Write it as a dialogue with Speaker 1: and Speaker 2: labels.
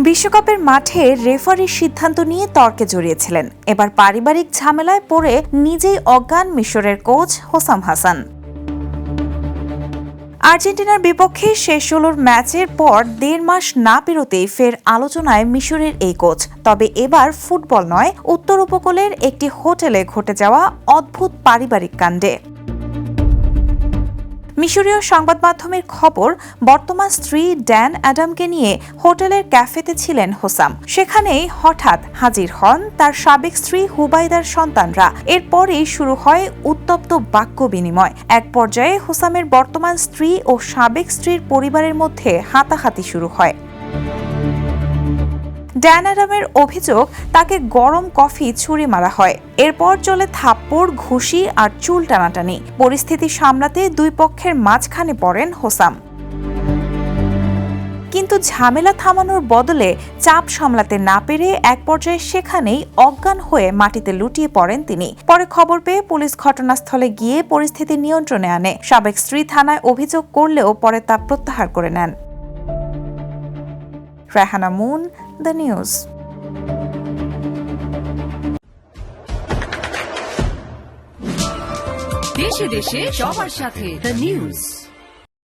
Speaker 1: বিশ্বকাপের মাঠে রেফারির সিদ্ধান্ত নিয়ে তর্কে জড়িয়েছিলেন। এবার পারিবারিক ঝামেলায় পড়ে নিজেই অজ্ঞান মিশরের কোচ হোসাম হাসান। আর্জেন্টিনার বিপক্ষে শেষ ১৬ ম্যাচের পর ১.৫ মাস না পেরোতেই ফের আলোচনায় মিশরের এই কোচ। তবে এবার ফুটবল নয়, উত্তর উপকূলের একটি হোটেলে ঘটে যাওয়া অদ্ভুত পারিবারিক কাণ্ডে। মিশরীয় সংবাদ মাধ্যমের খবর, বর্তমান স্ত্রী ড্যান অ্যাডামকে নিয়ে হোটেলের ক্যাফেতে ছিলেন হোসাম। সেখানেই হঠাৎ হাজির হন তার সাবেক স্ত্রী হুবাইদার সন্তানরা। এরপরেই শুরু হয় উত্তপ্ত বাক্য বিনিময়। এক পর্যায়ে হোসামের বর্তমান স্ত্রী ও সাবেক স্ত্রীর পরিবারের মধ্যে হাতাহাতি শুরু হয়। ড্যান অ্যাডামের অভিযোগ, তাকে গরম কফি ছুঁড়ে মারা হয়। এরপর চলে থাপ্পড়, ঘুষি আর চুল টানাটানি। পরিস্থিতি সামলাতে দুই পক্ষের মাঝখানে পড়েন হোসাম। কিন্তু ঝামেলা থামানোর বদলে চাপ সামলাতে না পেরে এক পর্যায়ে সেখানেই অজ্ঞান হয়ে মাটিতে লুটিয়ে পড়েন তিনি। পরে খবর পেয়ে পুলিশ ঘটনাস্থলে গিয়ে পরিস্থিতি নিয়ন্ত্রণে আনে। সাবেক স্ত্রী থানায় অভিযোগ করলেও পরে তা প্রত্যাহার করে নেন। Raihana moon, the news.
Speaker 2: দেশে দেশে সবার সাথে দ্য নিউজ।